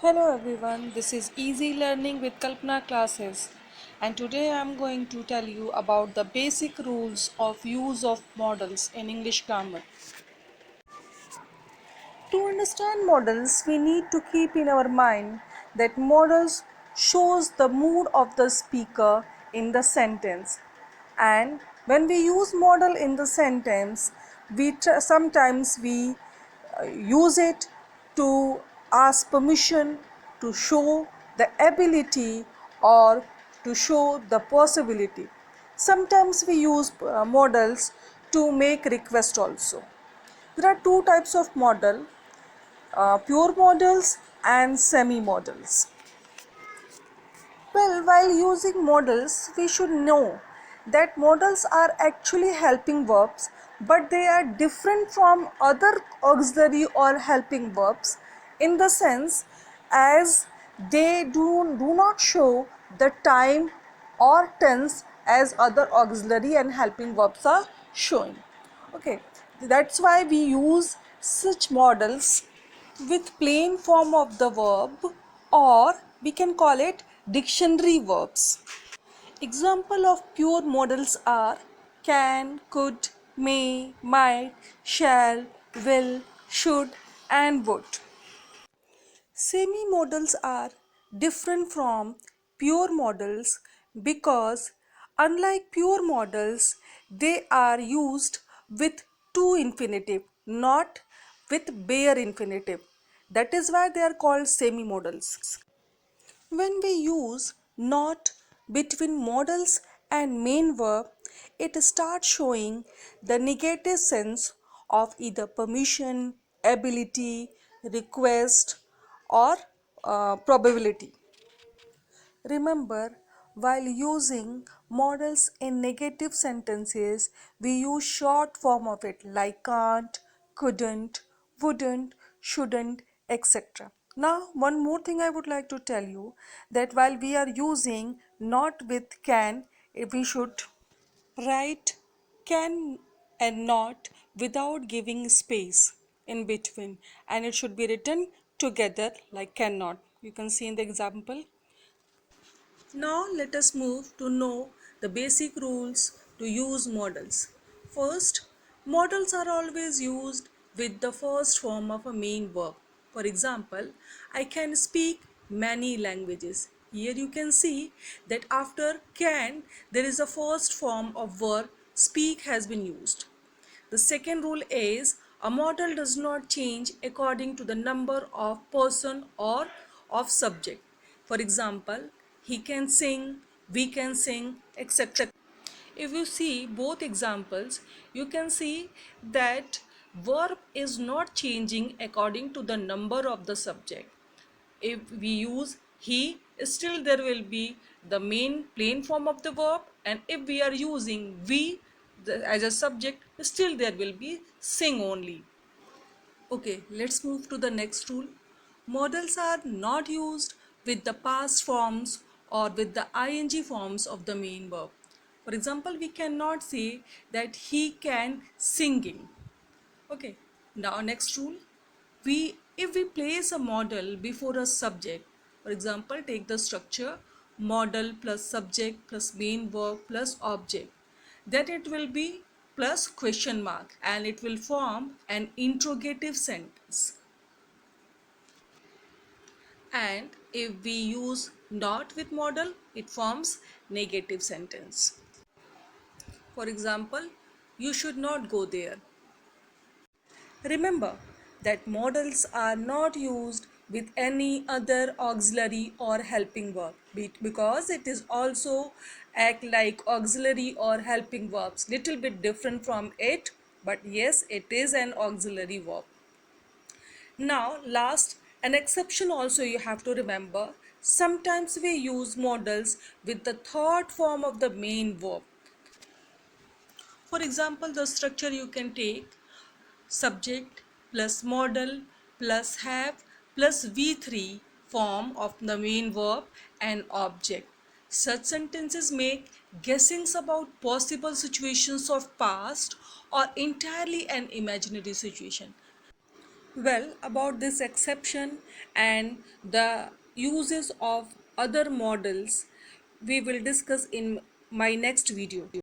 Hello everyone, this is Easy Learning with Kalpana classes, and today I am going to tell you about the basic rules of use of models in English grammar. To understand models, we need to keep in our mind that models shows the mood of the speaker in the sentence, and when we use model in the sentence, sometimes we use it to ask permission, to show the ability, or to show the possibility. Sometimes we use models to make request also. There are two types of model, pure models and semi models. Well, while using models, we should know that models are actually helping verbs, but they are different from other auxiliary or helping verbs in the sense as they do not show the time or tense as other auxiliary and helping verbs are showing. Okay, that's why we use such models with plain form of the verb, or we can call it dictionary verbs. Example of pure modals are can, could, may, might, shall, will, should and would. Semi modals are different from pure modals because unlike pure modals they are used with two infinitive, not with bare infinitive. That is why they are called semi modals. When we use not between modals and main verb, it starts showing the negative sense of either permission, ability, request, or probability. Remember, while using models in negative sentences, we use short form of it like can't, couldn't, wouldn't, shouldn't, etc. Now, one more thing I would like to tell you that while we are using not with can, we should write can and not without giving space in between, and it should be written together like cannot. You can see in the example. Now let us move to know the basic rules to use models. First, models are always used with the first form of a main verb. For example, I can speak many languages. Here you can see that after can there is a first form of verb speak has been used. The second rule is a model does not change according to the number of person or of subject. For example, he can sing, we can sing, etc. If you see both examples, you can see that verb is not changing according to the number of the subject. If we use he, still there will be the main plain form of the verb, and if we are using we as a subject, still there will be sing only. Okay, let's move to the next rule. Modals are not used with the past forms or with the ing forms of the main verb. For example, we cannot say that he can singing. Okay, now next rule. If we place a model before a subject, for example, take the structure model plus subject plus main verb plus object, then it will be plus question mark and it will form an interrogative sentence. And if we use not with model, it forms negative sentence. For example, you should not go there. Remember that modals are not used with any other auxiliary or helping verb because it is also act like auxiliary or helping verbs, little bit different from it, but yes, it is an auxiliary verb. Now last, an exception also you have to remember. Sometimes we use modals with the third form of the main verb. For example, the structure you can take subject plus model plus have plus V3 form of the main verb and object. Such sentences make guessings about possible situations of past or entirely an imaginary situation. Well, about this exception and the uses of other models, we will discuss in my next video.